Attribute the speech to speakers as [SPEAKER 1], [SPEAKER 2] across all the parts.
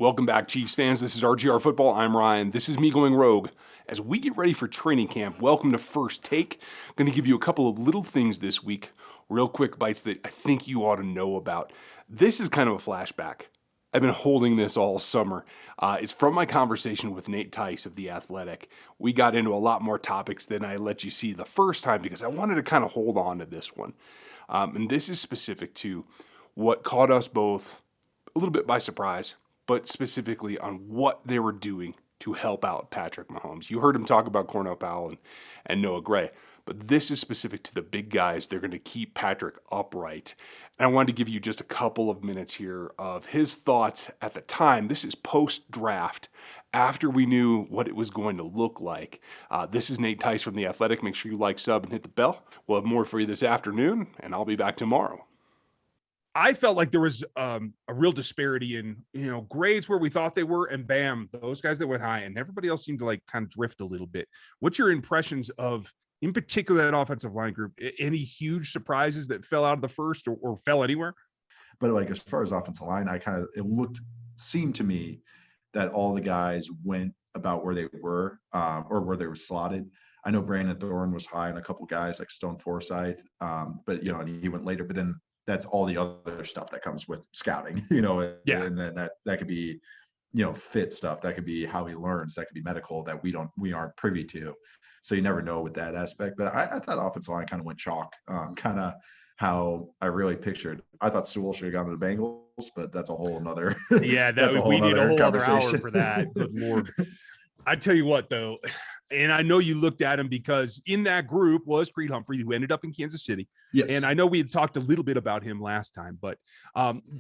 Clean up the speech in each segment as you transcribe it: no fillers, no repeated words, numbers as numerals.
[SPEAKER 1] Welcome back, Chiefs fans. This is RGR Football. I'm Ryan. This is me going rogue. As we get ready for training camp, welcome to First Take. I'm going to give you a couple of little things this week, real quick bites that I think you ought to know about. This is kind of a flashback. I've been holding this all summer. It's from my conversation with Nate Tice of The Athletic. We got into a lot more topics than I let you see the first time because I wanted to kind of hold on to this one. And this is specific to what caught us both a little bit by surprise, but specifically on what they were doing to help out Patrick Mahomes. You heard him talk about Cornell Powell and Noah Gray, but this is specific to the big guys. They're going to keep Patrick upright. And I wanted to give you just a couple of minutes here of his thoughts at the time. This is post-draft, after we knew what it was going to look like. This is Nate Tice from The Athletic. Make sure you like, sub, and hit the bell. We'll have more for you this afternoon, and I'll be back tomorrow. I felt like there was a real disparity in, grades where we thought they were, and bam, those guys that went high, and everybody else seemed to kind of drift a little bit. What's your impressions of, in particular, that offensive line group? Any huge surprises that fell out of the first or fell anywhere?
[SPEAKER 2] But as far as offensive line, seemed to me that all the guys went about where they were or where they were slotted. I know Brandon Thorne was high on a couple guys like Stone Forsythe, but and he went later. But then that's all the other stuff that comes with scouting, and then that could be, fit stuff. That could be how he learns. That could be medical that we aren't privy to. So you never know with that aspect. But I thought offensive line kind of went chalk, kind of how I really pictured. I thought Sewell should have gone to the Bengals, but that's a whole nother.
[SPEAKER 1] Yeah, we need a whole other hour for that. Good Lord. I tell you what, though, and I know you looked at him because in that group was Creed Humphrey, who ended up in Kansas City.
[SPEAKER 2] Yes.
[SPEAKER 1] And I know we had talked a little bit about him last time, but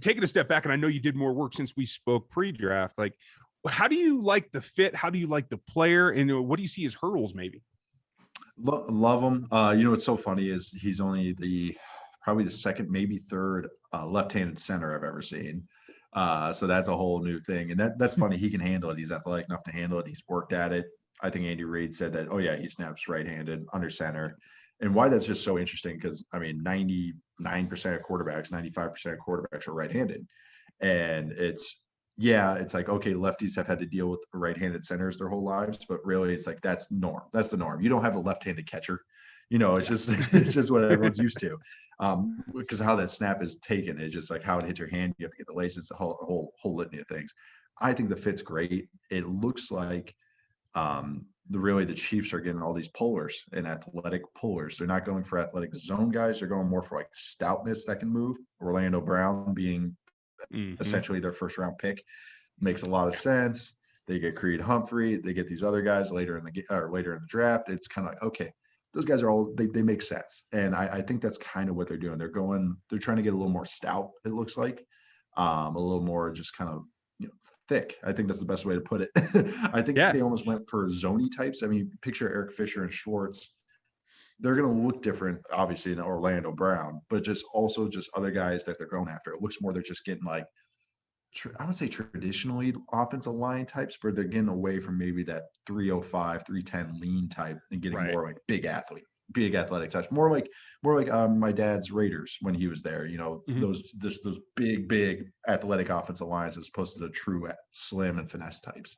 [SPEAKER 1] taking a step back, and I know you did more work since we spoke pre-draft. How do you like the fit? How do you like the player? And what do you see as hurdles maybe?
[SPEAKER 2] Love him. What's so funny is he's only probably the second, maybe third left-handed center I've ever seen. So that's a whole new thing. And that's funny. He can handle it. He's athletic enough to handle it. He's worked at it. I think Andy Reid said that, he snaps right-handed under center. And why that's just so interesting, because, 99% of quarterbacks, 95% of quarterbacks are right-handed. And it's like, okay, lefties have had to deal with right-handed centers their whole lives, but really it's like that's norm. That's the norm. You don't have a left-handed catcher. It's just what everyone's used to. Because how that snap is taken is just like how it hits your hand. You have to get the laces, the whole litany of things. I think the fit's great. It looks like the Chiefs are getting all these pullers and athletic pullers. They're not going for athletic zone guys. They're going more for stoutness that can move. Orlando Brown being essentially their first round pick makes a lot of sense. They get Creed Humphrey. They get these other guys later in the draft. It's kind of like, okay, those guys are all they make sense. And I think that's kind of what they're doing. They're trying to get a little more stout, it looks like. A little more just kind of thick. I think that's the best way to put it. I think they almost went for zony types. Picture Eric Fisher and Schwartz. They're going to look different, obviously, than Orlando Brown, but just other guys that they're going after. It looks more they're just getting I would say traditionally offensive line types, but they're getting away from maybe that 305, 310 lean type and getting more like big athletic touch, more like my dad's Raiders when he was there. Those big athletic offensive lines as opposed to the true slim and finesse types.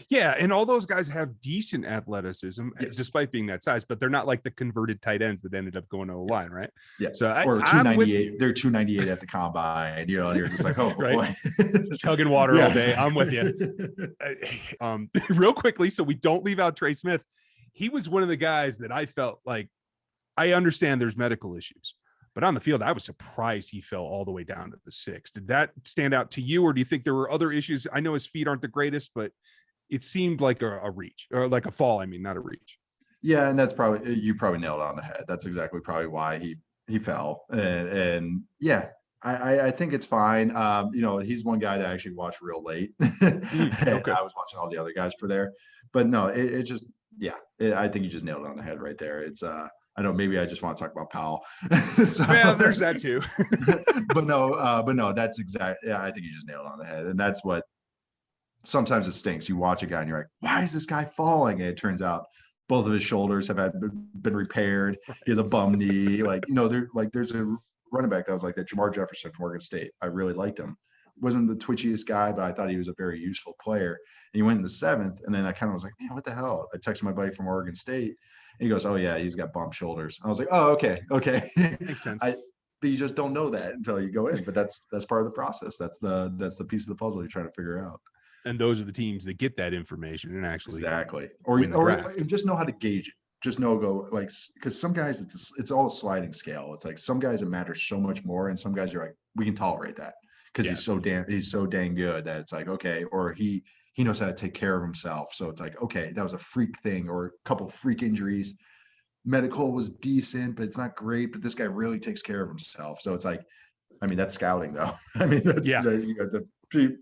[SPEAKER 1] Yeah, and all those guys have decent athleticism despite being that size, but they're not like the converted tight ends that ended up going to a line, right?
[SPEAKER 2] Yeah. So or 298. They're 298 at the combine. And you're just like, oh boy,
[SPEAKER 1] chugging water all day. I'm with you. Real quickly, so we don't leave out Trey Smith. He was one of the guys that I felt like, I understand there's medical issues, but on the field, I was surprised he fell all the way down to the 6. Did that stand out to you, or do you think there were other issues? I know his feet aren't the greatest, but it seemed like a reach, or like a fall. Not a reach.
[SPEAKER 2] Yeah, and that's you probably nailed it on the head. That's exactly probably why he fell. And I think it's fine. He's one guy that I actually watched real late. Okay. I was watching all the other guys for there, but no, I think you just nailed it on the head right there. It's I know maybe I just want to talk about Powell.
[SPEAKER 1] There's that too.
[SPEAKER 2] but no, that's exactly. Yeah, I think you just nailed it on the head, and that's what. Sometimes it stinks. You watch a guy and you're like, why is this guy falling? And it turns out both of his shoulders have been repaired. He has a bum knee. There's a running back that was like that, Jamar Jefferson from Oregon State. I really liked him. wasn't the twitchiest guy, but I thought he was a very useful player. And he went in the 7th, and then I kind of was like, man, what the hell? I texted my buddy from Oregon State, and he goes, oh yeah, he's got bump shoulders. I was like, oh, okay.
[SPEAKER 1] Makes sense.
[SPEAKER 2] But you just don't know that until you go in. But that's part of the process. That's the piece of the puzzle you're trying to figure out.
[SPEAKER 1] And those are the teams that get that information and actually
[SPEAKER 2] exactly, or just know how to gauge it. Just go like, because some guys it's all a sliding scale. It's like some guys it matters so much more, and some guys you're like, we can tolerate that because he's so dang good that it's like, okay, or he knows how to take care of himself. So it's like, okay, that was a freak thing or a couple freak injuries. Medical was decent, but it's not great. But this guy really takes care of himself. So it's like, I mean, that's scouting though. I mean, that's you got to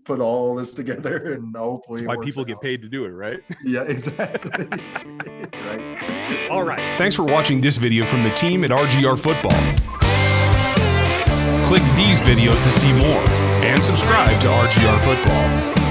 [SPEAKER 2] put all this together and hopefully.
[SPEAKER 1] That's why people get paid to do it, right?
[SPEAKER 2] Yeah, exactly.
[SPEAKER 1] Right. All right. Thanks for watching this video from the team at RGR Football. Click these videos to see more and subscribe to RGR Football.